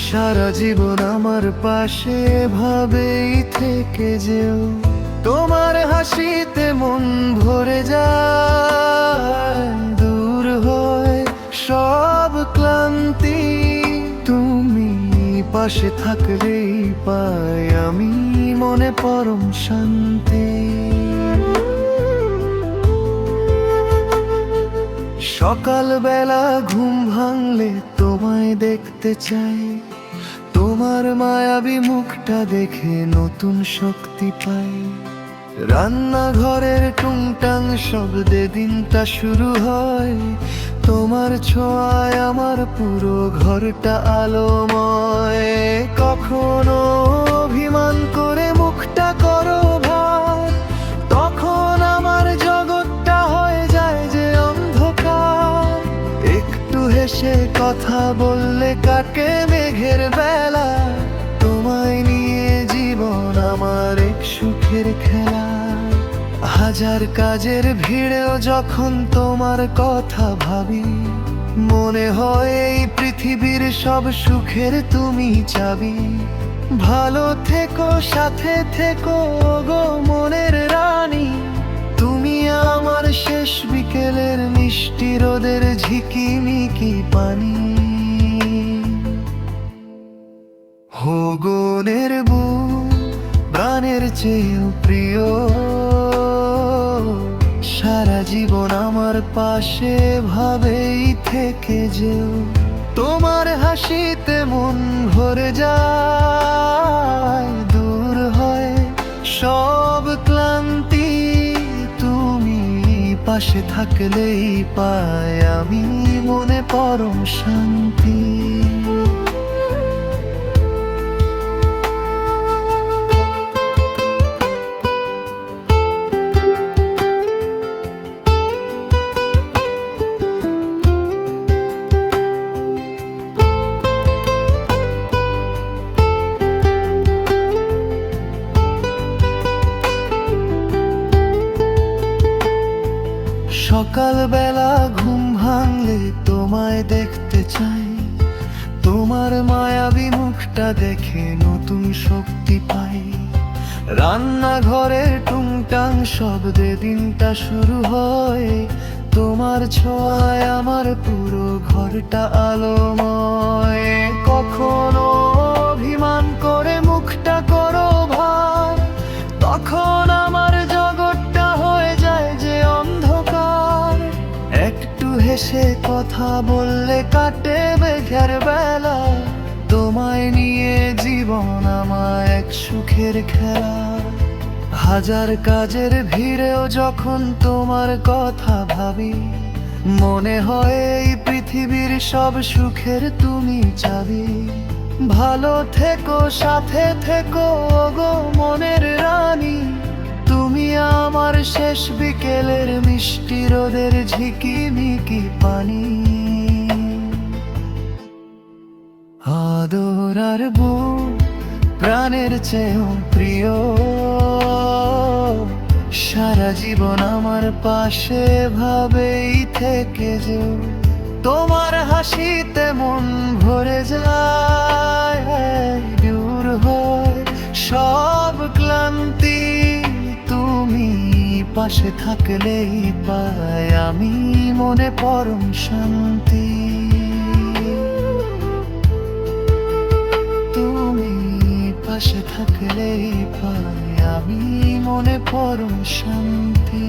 সারা জীবন আমার পাশে এভাবেই থেকে যেও। তোমার হাসিতে মন ভরে যায়, দূর হয় সব ক্লান্তি। তুমি পাশে থাকলেই পাই আমি মনে পরম শান্তি। সকালবেলা ঘুম ভাঙলে তোমায় দেখতে চাই, তোমার মায়াবী মুখটা দেখে নতুন শক্তি পাই। রান্নাঘরের টুংটাং শব্দে দিনটা শুরু হয়, তোমার ছোঁয়ায় আমার পুরো ঘরটা আলোময়। কখনো অভিমান করে মুখটা করো ভার, তখন আমার জগৎটা হয়ে যায় যে অন্ধকার। একটু হেসে কথা বললে কাটে মেঘের বেলা, তোমায় নিয়ে জীবন আমার এক সুখের খেলা। হাজার কাজের ভিড়েও যখন তোমার কথা ভাবি, মনে হয় এই পৃথিবীর সব সুখের তুমি চাবি। ভালো থেকো, সাথে থেকো গো মনের রানী, তুমি আমার শেষ বিকেলের মিষ্টি রোদের ঝিকিমিকি পানি। গগনের বুক প্রাণের চেয়েও প্রিয়, সারা জীবন আমার পাশে ভাবেই থেকে যেও। তোমার হাসিতে মন ভরে যায়, দূর হয় সব ক্লান্তি। তুমি পাশে থাকলেই পাই আমি মনে পরম শান্তি। সকালবেলা ঘুম ভাঙলে তোমায় দেখতে চাই, তোমার মায়াবী মুখটা দেখে নতুন শক্তি পাই। রান্নাঘরের টুংটাং শব্দে দিনটা শুরু হয়, তোমার ছোঁয়ায় আমার পুরো ঘরটা আলোময়। কখনো অভিমান করে মুখটা করো ভার, তখন আমার জগৎটা হয়ে যায় যে অন্ধকার। একটু হেসে কথা বললে কাটে মেঘের বেলা, তোমায় নিয়ে জীবন আমার এক সুখের খেলা। হাজার কাজের ভিড়েও যখন তোমার কথা ভাবি, মনে হয় এই পৃথিবীর সব সুখের তুমি চাবি। ভালো থেকো, সাথে থেকো গো মনের রানী, তুমি আমার শেষ বিকেলের মিষ্টি রোদের ঝিকিমিকি পানি। আদর আর বুক প্রাণের চেয়েও প্রিয়, সারা জীবন আমার পাশে ভাবেই থেকে যেও। তোমার হাসিতে মন ভরে যায়, দূর হয় সব ক্লান্তি। তুমি পাশে থাকলেই পাই আমি মনে পরম শান্তি। তুমি পাশে থাকলেই পাই আমি মনে পরম শান্তি।